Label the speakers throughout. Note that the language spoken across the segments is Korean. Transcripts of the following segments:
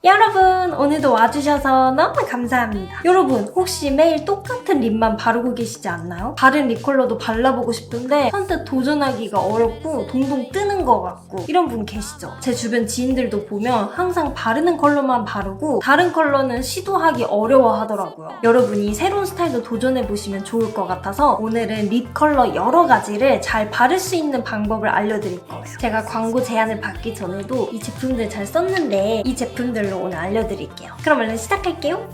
Speaker 1: 여러분, 오늘도 와주셔서 너무 감사합니다. 여러분, 혹시 매일 똑같은 립만 바르고 계시지 않나요? 다른 립 컬러도 발라보고 싶은데 선뜻 도전하기가 어렵고 동동 뜨는 것 같고 이런 분 계시죠? 제 주변 지인들도 보면 항상 바르는 컬러만 바르고 다른 컬러는 시도하기 어려워하더라고요. 여러분이 새로운 스타일도 도전해보시면 좋을 것 같아서 오늘은 립 컬러 여러 가지를 잘 바를 수 있는 방법을 알려드릴 거예요. 제가 광고 제안을 받기 전에도 이 제품들 잘 썼는데 이 제품들로 오늘 알려드릴게요. 그럼 얼른 시작할게요.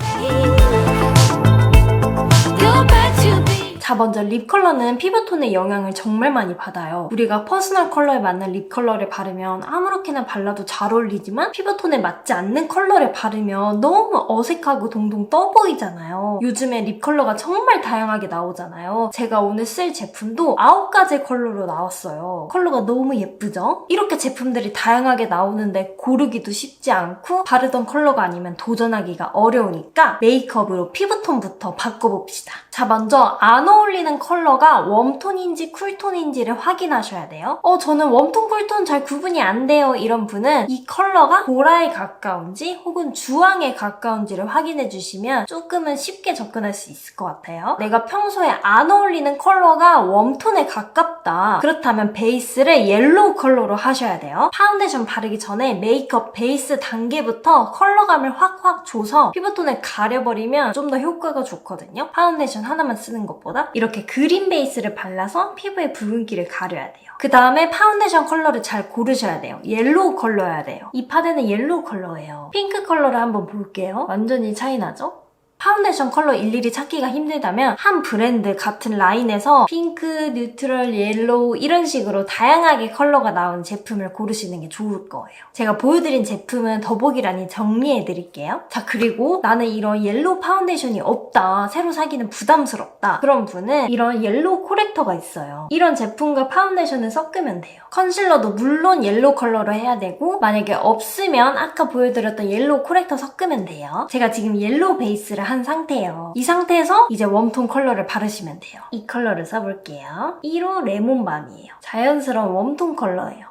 Speaker 1: 자, 먼저 립 컬러는 피부톤의 영향을 정말 많이 받아요. 우리가 퍼스널 컬러에 맞는 립 컬러를 바르면 아무렇게나 발라도 잘 어울리지만 피부톤에 맞지 않는 컬러를 바르면 너무 어색하고 동동 떠 보이잖아요. 요즘에 립 컬러가 정말 다양하게 나오잖아요. 제가 오늘 쓸 제품도 9가지 컬러로 나왔어요. 컬러가 너무 예쁘죠? 이렇게 제품들이 다양하게 나오는데 고르기도 쉽지 않고 바르던 컬러가 아니면 도전하기가 어려우니까 메이크업으로 피부톤부터 바꿔봅시다. 자, 먼저 안 어울리는 컬러가 웜톤인지 쿨톤인지를 확인하셔야 돼요. 저는 웜톤, 쿨톤 잘 구분이 안 돼요. 이런 분은 이 컬러가 보라에 가까운지 혹은 주황에 가까운지를 확인해 주시면 조금은 쉽게 접근할 수 있을 것 같아요. 내가 평소에 안 어울리는 컬러가 웜톤에 가깝다. 그렇다면 베이스를 옐로우 컬러로 하셔야 돼요. 파운데이션 바르기 전에 메이크업 베이스 단계부터 컬러감을 확확 줘서 피부톤을 가려버리면 좀 더 효과가 좋거든요. 파운데이션 하나만 쓰는 것보다 이렇게 그린 베이스를 발라서 피부의 붉은기를 가려야 돼요. 그 다음에 파운데이션 컬러를 잘 고르셔야 돼요. 옐로우 컬러여야 돼요. 이 파데는 옐로우 컬러예요. 핑크 컬러를 한번 볼게요. 완전히 차이 나죠? 파운데이션 컬러 일일이 찾기가 힘들다면 한 브랜드 같은 라인에서 핑크, 뉴트럴, 옐로우 이런 식으로 다양하게 컬러가 나온 제품을 고르시는 게 좋을 거예요. 제가 보여드린 제품은 더보기란에 정리해드릴게요. 자, 그리고 나는 이런 옐로우 파운데이션이 없다, 새로 사기는 부담스럽다, 그런 분은 이런 옐로우 코렉터가 있어요. 이런 제품과 파운데이션을 섞으면 돼요. 컨실러도 물론 옐로우 컬러로 해야 되고 만약에 없으면 아까 보여드렸던 옐로우 코렉터 섞으면 돼요. 제가 지금 옐로우 베이스를 한 상태예요. 이 상태에서 이제 웜톤 컬러를 바르시면 돼요. 이 컬러를 써볼게요. 1호 레몬밤이에요. 자연스러운 웜톤 컬러예요.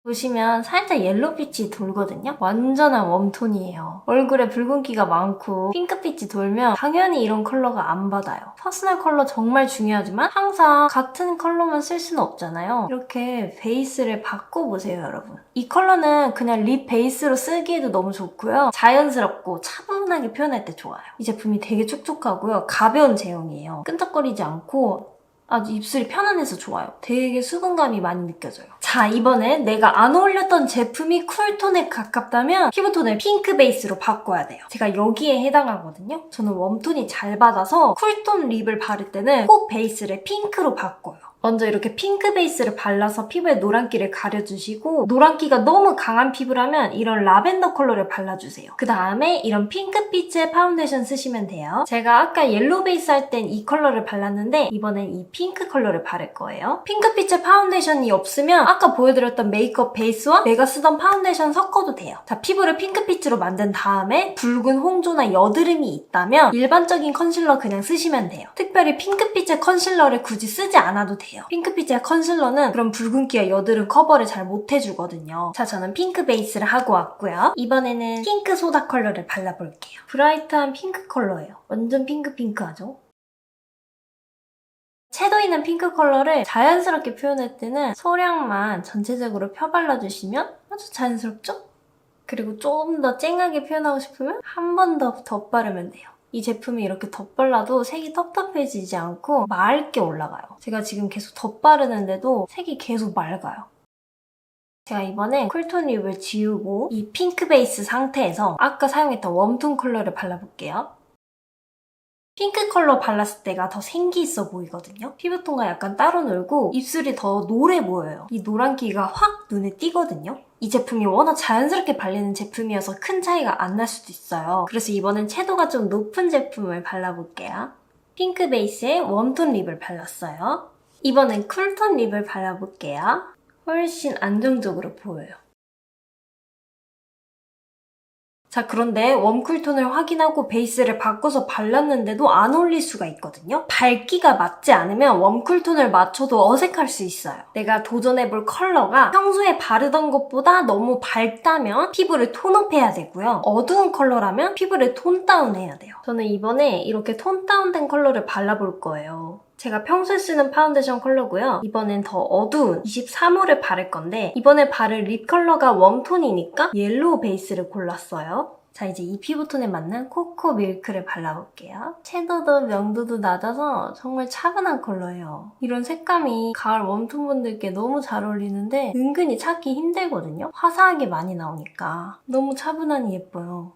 Speaker 1: 보시면 살짝 옐로우빛이 돌거든요? 완전한 웜톤이에요. 얼굴에 붉은기가 많고 핑크빛이 돌면 당연히 이런 컬러가 안 받아요. 퍼스널 컬러 정말 중요하지만 항상 같은 컬러만 쓸 수는 없잖아요. 이렇게 베이스를 바꿔보세요, 여러분. 이 컬러는 그냥 립 베이스로 쓰기에도 너무 좋고요. 자연스럽고 차분하게 표현할 때 좋아요. 이 제품이 되게 촉촉하고요. 가벼운 제형이에요. 끈적거리지 않고 아주 입술이 편안해서 좋아요. 되게 수분감이 많이 느껴져요. 자, 이번엔 내가 안 어울렸던 제품이 쿨톤에 가깝다면 피부톤을 핑크 베이스로 바꿔야 돼요. 제가 여기에 해당하거든요. 저는 웜톤이 잘 받아서 쿨톤 립을 바를 때는 꼭 베이스를 핑크로 바꿔요. 먼저 이렇게 핑크 베이스를 발라서 피부에 노란기를 가려주시고 노란기가 너무 강한 피부라면 이런 라벤더 컬러를 발라주세요. 그 다음에 이런 핑크빛의 파운데이션 쓰시면 돼요. 제가 아까 옐로우 베이스 할 땐 이 컬러를 발랐는데 이번엔 이 핑크 컬러를 바를 거예요. 핑크빛의 파운데이션이 없으면 아까 보여드렸던 메이크업 베이스와 내가 쓰던 파운데이션 섞어도 돼요. 자, 피부를 핑크빛으로 만든 다음에 붉은 홍조나 여드름이 있다면 일반적인 컨실러 그냥 쓰시면 돼요. 특별히 핑크빛의 컨실러를 굳이 쓰지 않아도 돼요. 핑크빛의 컨실러는 그런 붉은기와 여드름 커버를 잘 못해주거든요. 자, 저는 핑크 베이스를 하고 왔고요. 이번에는 핑크 소다 컬러를 발라볼게요. 브라이트한 핑크 컬러예요. 완전 핑크핑크하죠? 채도 있는 핑크 컬러를 자연스럽게 표현할 때는 소량만 전체적으로 펴발라주시면 아주 자연스럽죠? 그리고 좀 더 쨍하게 표현하고 싶으면 한 번 더 덧바르면 돼요. 이 제품이 이렇게 덧발라도 색이 텁텁해지지 않고 맑게 올라가요. 제가 지금 계속 덧바르는데도 색이 계속 맑아요. 제가 이번에 쿨톤 립을 지우고 이 핑크 베이스 상태에서 아까 사용했던 웜톤 컬러를 발라볼게요. 핑크 컬러 발랐을 때가 더 생기 있어 보이거든요? 피부톤과 약간 따로 놀고 입술이 더 노래 보여요. 이 노란기가 확 눈에 띄거든요? 이 제품이 워낙 자연스럽게 발리는 제품이어서 큰 차이가 안 날 수도 있어요. 그래서 이번엔 채도가 좀 높은 제품을 발라볼게요. 핑크 베이스에 웜톤 립을 발랐어요. 이번엔 쿨톤 립을 발라볼게요. 훨씬 안정적으로 보여요. 자, 그런데 웜쿨톤을 확인하고 베이스를 바꿔서 발랐는데도 안 어울릴 수가 있거든요. 밝기가 맞지 않으면 웜쿨톤을 맞춰도 어색할 수 있어요. 내가 도전해볼 컬러가 평소에 바르던 것보다 너무 밝다면 피부를 톤업해야 되고요. 어두운 컬러라면 피부를 톤 다운해야 돼요. 저는 이번에 이렇게 톤 다운된 컬러를 발라볼 거예요. 제가 평소에 쓰는 파운데이션 컬러고요. 이번엔 더 어두운 23호를 바를 건데 이번에 바를 립 컬러가 웜톤이니까 옐로우 베이스를 골랐어요. 자, 이제 이 피부톤에 맞는 코코 밀크를 발라볼게요. 채도도 명도도 낮아서 정말 차분한 컬러예요. 이런 색감이 가을 웜톤 분들께 너무 잘 어울리는데 은근히 찾기 힘들거든요. 화사하게 많이 나오니까 너무 차분하니 예뻐요.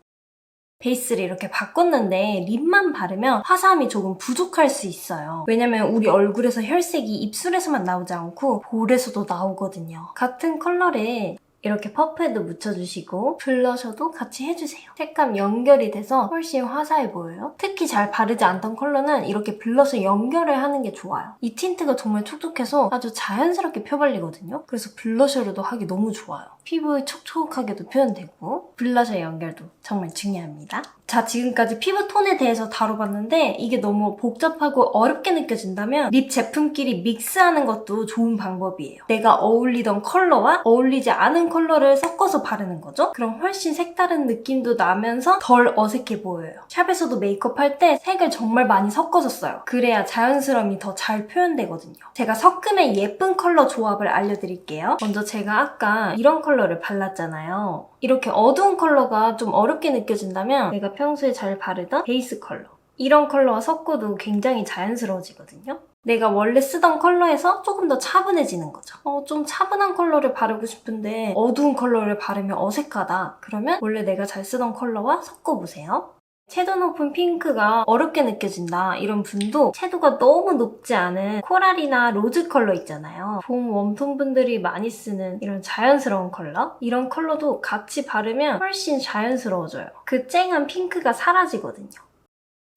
Speaker 1: 베이스를 이렇게 바꿨는데 립만 바르면 화사함이 조금 부족할 수 있어요. 왜냐면 우리 얼굴에서 혈색이 입술에서만 나오지 않고 볼에서도 나오거든요. 같은 컬러를 이렇게 퍼프에도 묻혀주시고 블러셔도 같이 해주세요. 색감 연결이 돼서 훨씬 화사해 보여요. 특히 잘 바르지 않던 컬러는 이렇게 블러셔 연결을 하는 게 좋아요. 이 틴트가 정말 촉촉해서 아주 자연스럽게 펴발리거든요. 그래서 블러셔로도 하기 너무 좋아요. 피부에 촉촉하게도 표현되고 블러셔 연결도 정말 중요합니다. 자, 지금까지 피부톤에 대해서 다뤄봤는데 이게 너무 복잡하고 어렵게 느껴진다면 립 제품끼리 믹스하는 것도 좋은 방법이에요. 내가 어울리던 컬러와 어울리지 않은 컬러를 섞어서 바르는 거죠. 그럼 훨씬 색다른 느낌도 나면서 덜 어색해 보여요. 샵에서도 메이크업 할 때 색을 정말 많이 섞어서 써요. 그래야 자연스러움이 더 잘 표현되거든요. 제가 섞으면 예쁜 컬러 조합을 알려드릴게요. 먼저 제가 아까 이런 컬러를 발랐잖아요. 이렇게 어두운 컬러가 좀 어렵게 느껴진다면 내가 평소에 잘 바르던 베이스 컬러 이런 컬러와 섞어도 굉장히 자연스러워지거든요. 내가 원래 쓰던 컬러에서 조금 더 차분해지는 거죠. 좀 차분한 컬러를 바르고 싶은데 어두운 컬러를 바르면 어색하다. 그러면 원래 내가 잘 쓰던 컬러와 섞어보세요. 채도 높은 핑크가 어렵게 느껴진다 이런 분도 채도가 너무 높지 않은 코랄이나 로즈 컬러 있잖아요. 봄 웜톤 분들이 많이 쓰는 이런 자연스러운 컬러? 이런 컬러도 같이 바르면 훨씬 자연스러워져요. 그 쨍한 핑크가 사라지거든요.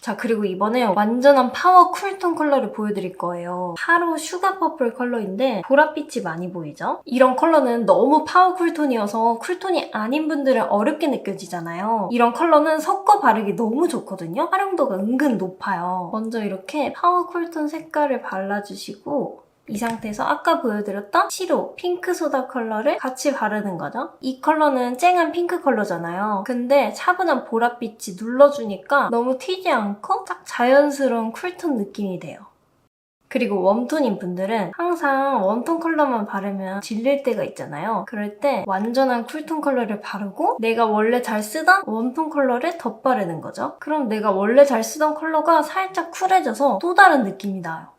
Speaker 1: 자, 그리고 이번에 완전한 파워 쿨톤 컬러를 보여드릴 거예요. 하로 슈가 퍼플 컬러인데 보랏빛이 많이 보이죠? 이런 컬러는 너무 파워 쿨톤이어서 쿨톤이 아닌 분들은 어렵게 느껴지잖아요. 이런 컬러는 섞어 바르기 너무 좋거든요. 활용도가 은근 높아요. 먼저 이렇게 파워 쿨톤 색깔을 발라주시고 이 상태에서 아까 보여드렸던 시로 핑크 소다 컬러를 같이 바르는 거죠. 이 컬러는 쨍한 핑크 컬러잖아요. 근데 차분한 보랏빛이 눌러주니까 너무 튀지 않고 딱 자연스러운 쿨톤 느낌이 돼요. 그리고 웜톤인 분들은 항상 웜톤 컬러만 바르면 질릴 때가 있잖아요. 그럴 때 완전한 쿨톤 컬러를 바르고 내가 원래 잘 쓰던 웜톤 컬러를 덧바르는 거죠. 그럼 내가 원래 잘 쓰던 컬러가 살짝 쿨해져서 또 다른 느낌이 나요.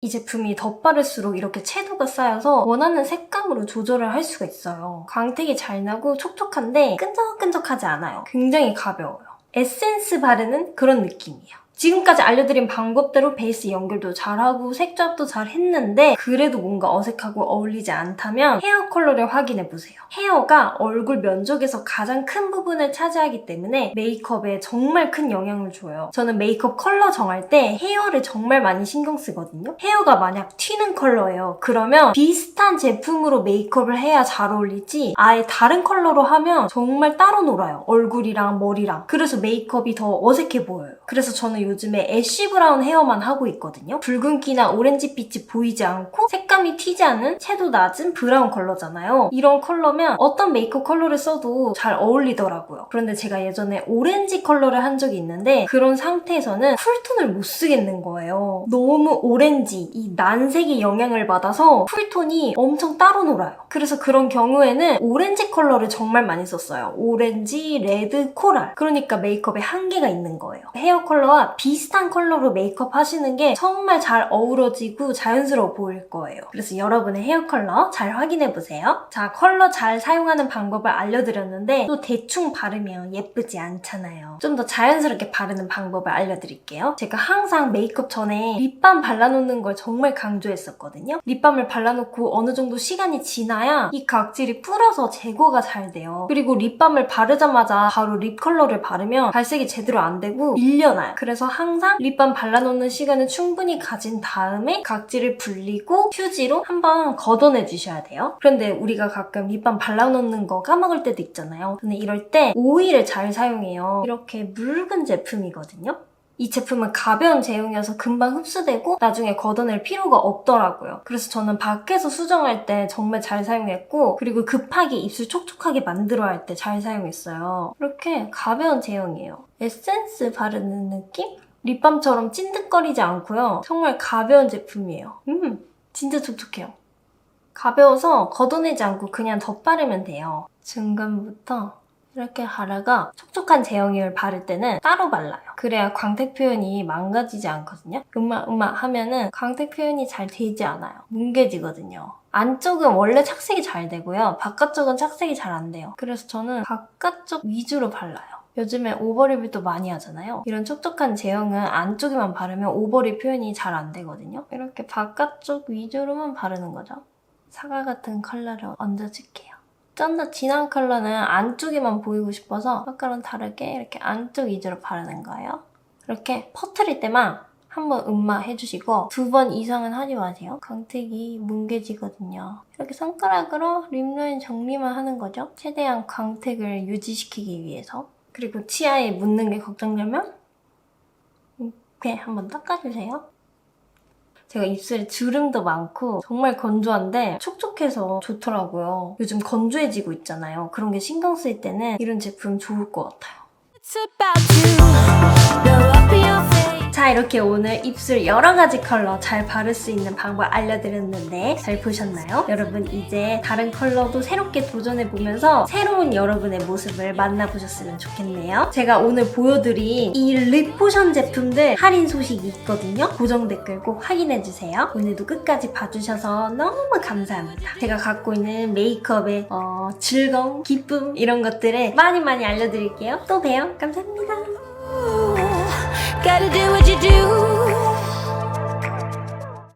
Speaker 1: 이 제품이 덧바를수록 이렇게 채도가 쌓여서 원하는 색감으로 조절을 할 수가 있어요. 광택이 잘 나고 촉촉한데 끈적끈적하지 않아요. 굉장히 가벼워요. 에센스 바르는 그런 느낌이에요. 지금까지 알려드린 방법대로 베이스 연결도 잘하고 색조합도 잘 했는데 그래도 뭔가 어색하고 어울리지 않다면 헤어 컬러를 확인해보세요. 헤어가 얼굴 면적에서 가장 큰 부분을 차지하기 때문에 메이크업에 정말 큰 영향을 줘요. 저는 메이크업 컬러 정할 때 헤어를 정말 많이 신경 쓰거든요. 헤어가 만약 튀는 컬러예요. 그러면 비슷한 제품으로 메이크업을 해야 잘 어울리지 아예 다른 컬러로 하면 정말 따로 놀아요. 얼굴이랑 머리랑. 그래서 메이크업이 더 어색해 보여요. 그래서 저는 요즘에 애쉬 브라운 헤어만 하고 있거든요. 붉은기나 오렌지빛이 보이지 않고 색감이 튀지 않은 채도 낮은 브라운 컬러잖아요. 이런 컬러면 어떤 메이크업 컬러를 써도 잘 어울리더라고요. 그런데 제가 예전에 오렌지 컬러를 한 적이 있는데 그런 상태에서는 쿨톤을 못 쓰겠는 거예요. 너무 오렌지, 이 난색이 영향을 받아서 쿨톤이 엄청 따로 놀아요. 그래서 그런 경우에는 오렌지 컬러를 정말 많이 썼어요. 오렌지, 레드, 코랄. 그러니까 메이크업에 한계가 있는 거예요. 헤어 컬러와 비슷한 컬러로 메이크업 하시는 게 정말 잘 어우러지고 자연스러워 보일 거예요. 그래서 여러분의 헤어 컬러 잘 확인해보세요. 자, 컬러 잘 사용하는 방법을 알려드렸는데 또 대충 바르면 예쁘지 않잖아요. 좀 더 자연스럽게 바르는 방법을 알려드릴게요. 제가 항상 메이크업 전에 립밤 발라놓는 걸 정말 강조했었거든요. 립밤을 발라놓고 어느 정도 시간이 지나야 이 각질이 불어서 제거가 잘 돼요. 그리고 립밤을 바르자마자 바로 립 컬러를 바르면 발색이 제대로 안 되고 밀려나요. 그래서 그래서 항상 립밤 발라놓는 시간을 충분히 가진 다음에 각질을 불리고 휴지로 한번 걷어내 주셔야 돼요. 그런데 우리가 가끔 립밤 발라놓는 거 까먹을 때도 있잖아요. 근데 이럴 때 오일을 잘 사용해요. 이렇게 묽은 제품이거든요. 이 제품은 가벼운 제형이어서 금방 흡수되고 나중에 걷어낼 필요가 없더라고요. 그래서 저는 밖에서 수정할 때 정말 잘 사용했고, 그리고 급하게 입술 촉촉하게 만들어 할 때 잘 사용했어요. 이렇게 가벼운 제형이에요. 에센스 바르는 느낌? 립밤처럼 찐득거리지 않고요. 정말 가벼운 제품이에요. 진짜 촉촉해요. 가벼워서 걷어내지 않고 그냥 덧바르면 돼요. 중간부터 이렇게 하다가 촉촉한 제형을 바를 때는 따로 발라요. 그래야 광택 표현이 망가지지 않거든요. 음마 하면은 광택 표현이 잘 되지 않아요. 뭉개지거든요. 안쪽은 원래 착색이 잘 되고요. 바깥쪽은 착색이 잘 안 돼요. 그래서 저는 바깥쪽 위주로 발라요. 요즘에 오버립을 또 많이 하잖아요. 이런 촉촉한 제형은 안쪽에만 바르면 오버립 표현이 잘 안 되거든요. 이렇게 바깥쪽 위주로만 바르는 거죠. 사과 같은 컬러를 얹어줄게요. 좀 더 진한 컬러는 안쪽에만 보이고 싶어서 아까랑 다르게 이렇게 안쪽 위주로 바르는 거예요. 이렇게 퍼트릴 때만 한번 음마 해주시고 2번 이상은 하지 마세요. 광택이 뭉개지거든요. 이렇게 손가락으로 립라인 정리만 하는 거죠. 최대한 광택을 유지시키기 위해서. 그리고 치아에 묻는 게 걱정되면 이렇게 한번 닦아주세요. 제가 입술에 주름도 많고 정말 건조한데 촉촉해서 좋더라고요. 요즘 건조해지고 있잖아요. 그런 게 신경 쓸 때는 이런 제품 좋을 것 같아요. 자, 이렇게 오늘 입술 여러 가지 컬러 잘 바를 수 있는 방법 알려드렸는데 잘 보셨나요? 여러분 이제 다른 컬러도 새롭게 도전해보면서 새로운 여러분의 모습을 만나보셨으면 좋겠네요. 제가 오늘 보여드린 이 립 포션 제품들 할인 소식이 있거든요. 고정 댓글 꼭 확인해주세요. 오늘도 끝까지 봐주셔서 너무 감사합니다. 제가 갖고 있는 메이크업의 즐거움, 기쁨 이런 것들을 많이 알려드릴게요. 또 봬요. 감사합니다.
Speaker 2: Gotta do what you do.